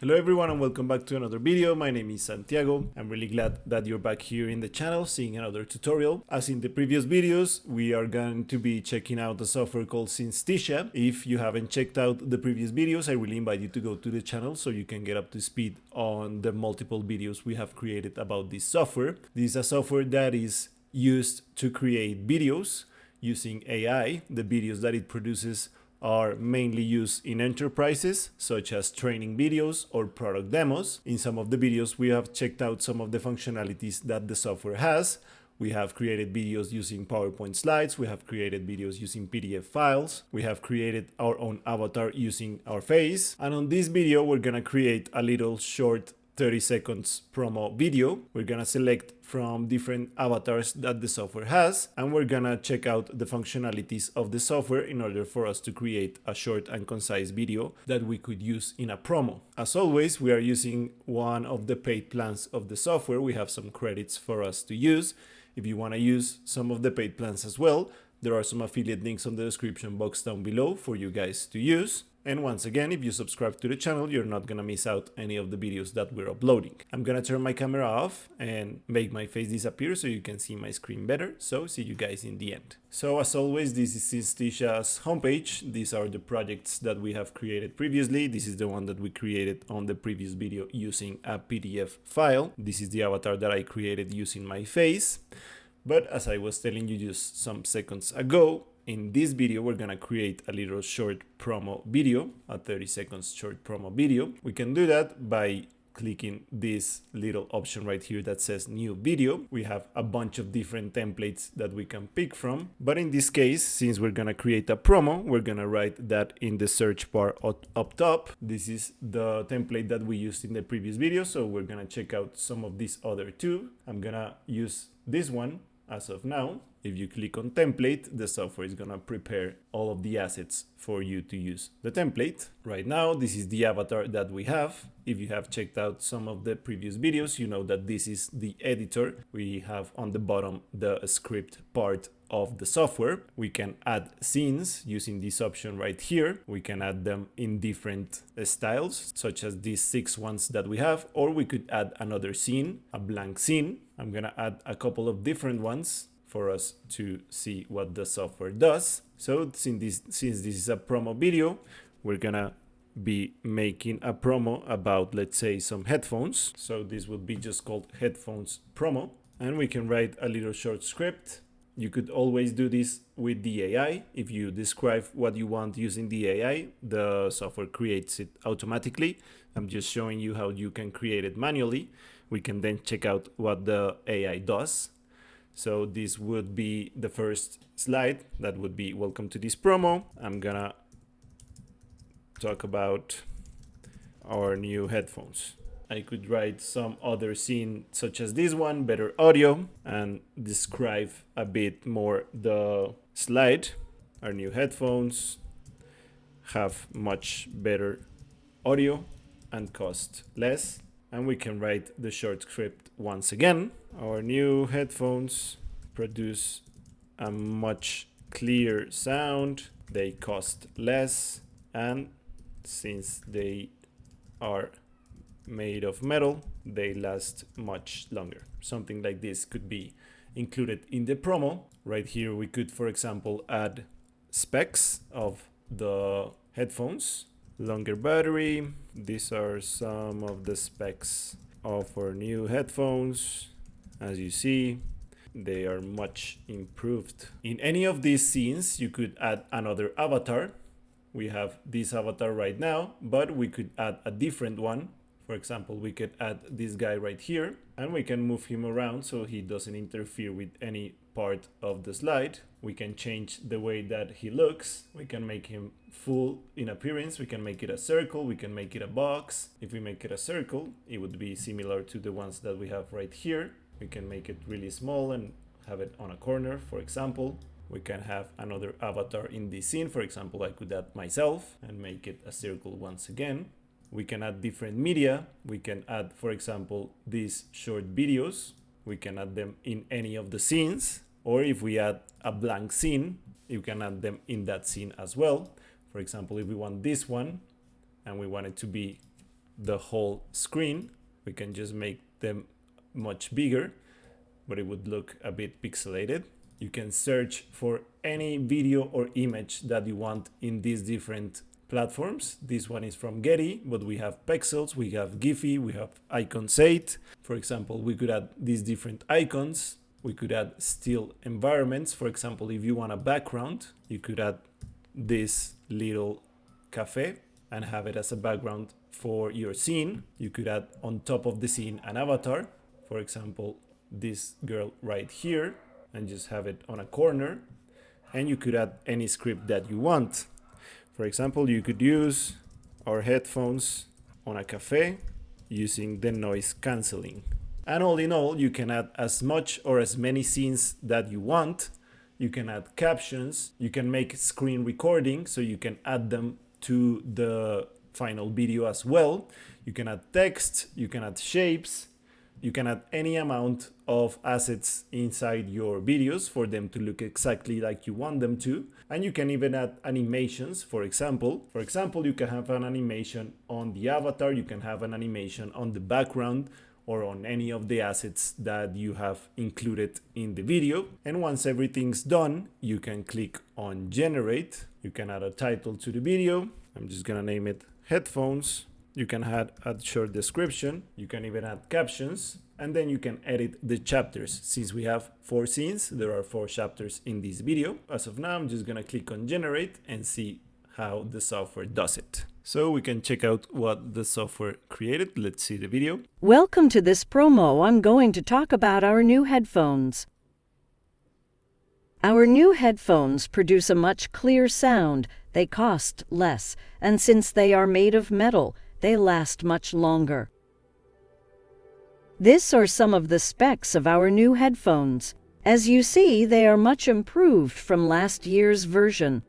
Hello everyone and welcome back to another video. My name is Santiago. I'm really glad that you're back here in the channel seeing another tutorial. As in the previous videos, we are going to be checking out a software called Synthesia. If you haven't checked out the previous videos, I really invite you to go to the channel so you can get up to speed on the multiple videos we have created about this software. This is a software that is used to create videos using AI. The videos that it produces are mainly used in enterprises, such as training videos or product demos. In some of the videos, we have checked out some of the functionalities that the software has. We have created videos using PowerPoint slides. We have created videos using PDF files. We have created our own avatar using our face. And on this video, we're gonna create a little short 30 seconds promo video. We're gonna select from different avatars that the software has, and we're gonna check out the functionalities of the software in order for us to create a short and concise video that we could use in a promo. As always, we are using one of the paid plans of the software. We have some credits for us to use. If you wanna use some of the paid plans as well, there are some affiliate links on the description box down below for you guys to use. And once again, if you subscribe to the channel, you're not gonna miss out any of the videos that we're uploading. I'm gonna turn my camera off and make my face disappear so you can see my screen better. So see you guys in the end. So as always, this is Synthesia's homepage. These are the projects that we have created previously. This is the one that we created on the previous video using a PDF file. This is the avatar that I created using my face. But as I was telling you just some seconds ago, in this video, we're gonna create a little short promo video, a 30 seconds short promo video. We can do that by clicking this little option right here that says new video. We have a bunch of different templates that we can pick from. But in this case, since we're gonna create a promo, we're gonna write that in the search bar up top. This is the template that we used in the previous video. So we're gonna check out some of these other two. I'm gonna use this one as of now. If you click on template, the software is gonna prepare all of the assets for you to use the template. Right now, this is the avatar that we have. If you have checked out some of the previous videos, you know that this is the editor. We have on the bottom the script part of the software. We can add scenes using this option right here. We can add them in different styles, such as these 6 ones that we have, or we could add another scene, a blank scene. I'm gonna add a couple of different ones for us to see what the software does. So since this is a promo video, we're gonna be making a promo about, let's say, some headphones. So this would be just called headphones promo. And we can write a little short script. You could always do this with the AI. If you describe what you want using the AI, the software creates it automatically. I'm just showing you how you can create it manually. We can then check out what the AI does. So this would be the first slide. That would be welcome to this promo. I'm gonna talk about our new headphones. I could write some other scene such as this one, better audio, and describe a bit more the slide. Our new headphones have much better audio and cost less. And we can write the short script once again. Our new headphones produce a much clearer sound. They cost less. And since they are made of metal, they last much longer. Something like this could be included in the promo. Right here, we could, for example, add specs of the headphones. Longer battery. These are some of the specs of our new headphones. As you see, they are much improved. In any of these scenes, you could add another avatar. We have this avatar right now, but we could add a different one. For example, we could add this guy right here, and we can move him around so he doesn't interfere with any part of the slide. We can change the way that he looks. We can make him full in appearance. We can make it a circle. We can make it a box. If we make it a circle, it would be similar to the ones that we have right here. We can make it really small and have it on a corner, for example. We can have another avatar in this scene. For example, I could add myself and make it a circle once again. We can add different media. We can add, for example, these short videos. We can add them in any of the scenes. Or if we add a blank scene, you can add them in that scene as well. For example, if we want this one and we want it to be the whole screen. We can just make them much bigger, but it would look a bit pixelated. You can search for any video or image that you want in these different platforms. This one is from Getty, but we have Pexels, we have Giphy, we have Icons 8. For example, we could add these different icons. We could add still environments. For example, if you want a background, you could add this little cafe and have it as a background for your scene. You could add on top of the scene an avatar. For example, this girl right here, and just have it on a corner. And you could add any script that you want. For example, you could use our headphones on a cafe using the noise cancelling. And all in all, you can add as much or as many scenes that you want. You can add captions. You can make screen recording, so you can add them to the final video as well. You can add text, you can add shapes, you can add any amount of assets inside your videos for them to look exactly like you want them to. And you can even add animations. For example, you can have an animation on the avatar, you can have an animation on the background, or on any of the assets that you have included in the video. And once everything's done, you can click on generate. You can add a title to the video. I'm just gonna name it headphones. You can add a short description. You can even add captions, and then you can edit the chapters. Since we have 4 scenes, there are 4 chapters in this video. As of now, I'm just gonna click on generate and see how the software does it. So we can check out what the software created. Let's see the video. Welcome to this promo. I'm going to talk about our new headphones. Our new headphones produce a much clearer sound. They cost less, and since they are made of metal, they last much longer. These are some of the specs of our new headphones. As you see, they are much improved from last year's version.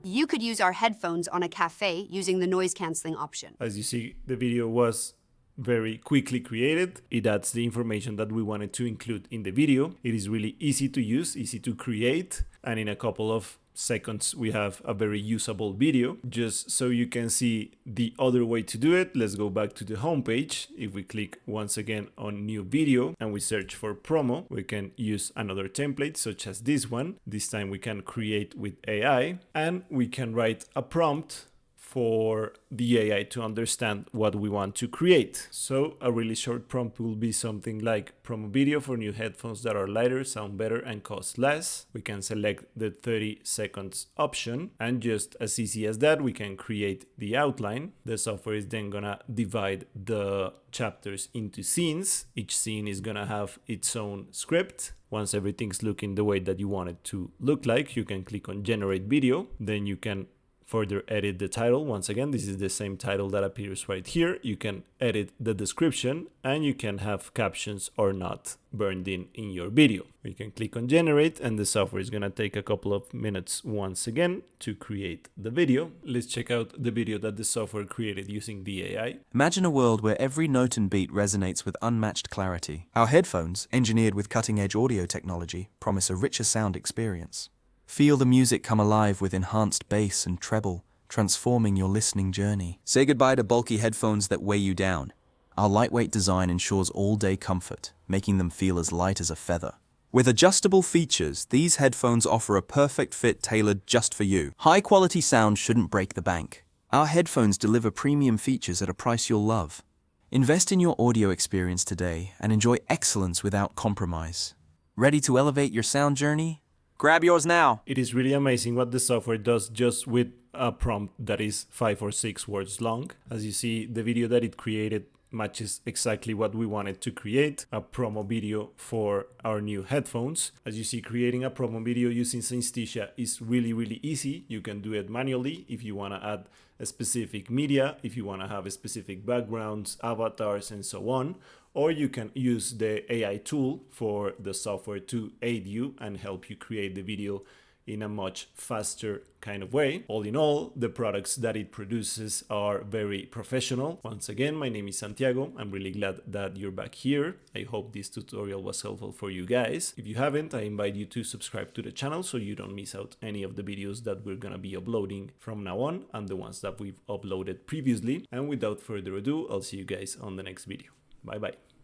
You could use our headphones on a cafe using the noise cancelling option. As you see, the video was very quickly created. It adds the information that we wanted to include in the video. It is really easy to use, easy to create, and in a couple of seconds we have a very usable video. Just so you can see the other way to do it, let's go back to the home page. If we click once again on new video and we search for promo, we can use another template such as this one. This time we can create with AI, and we can write a prompt for the AI to understand what we want to create. So a really short prompt will be something like promo video for new headphones that are lighter, sound better, and cost less. We can select the 30 seconds option, and just as easy as that, we can create the outline. The software is then gonna divide the chapters into scenes. Each scene is gonna have its own script. Once everything's looking the way that you want it to look like, you can click on generate video. Then you can further edit the title. Once again, this is the same title that appears right here. You can edit the description, and you can have captions or not burned in your video. You can click on generate, and the software is gonna take a couple of minutes once again to create the video. Let's check out the video that the software created using the AI. Imagine a world where every note and beat resonates with unmatched clarity. Our headphones, engineered with cutting-edge audio technology, promise a richer sound experience. Feel the music come alive with enhanced bass and treble, transforming your listening journey. Say goodbye to bulky headphones that weigh you down. Our lightweight design ensures all-day comfort, making them feel as light as a feather. With adjustable features, these headphones offer a perfect fit tailored just for you. High-quality sound shouldn't break the bank. Our headphones deliver premium features at a price you'll love. Invest in your audio experience today and enjoy excellence without compromise. Ready to elevate your sound journey? Grab yours now. It is really amazing what the software does just with a prompt that is 5 or 6 words long. As you see, the video that it created matches exactly what we wanted to create, a promo video for our new headphones. As you see, creating a promo video using Synthesia is really easy. You can do it manually if you want to add a specific media, if you want to have a specific backgrounds, avatars, and so on. Or you can use the AI tool for the software to aid you and help you create the video in a much faster kind of way. All in all, the products that it produces are very professional. Once again, my name is Santiago. I'm really glad that you're back here. I hope this tutorial was helpful for you guys. If you haven't, I invite you to subscribe to the channel so you don't miss out any of the videos that we're gonna be uploading from now on and the ones that we've uploaded previously. And without further ado, I'll see you guys on the next video. Bye bye.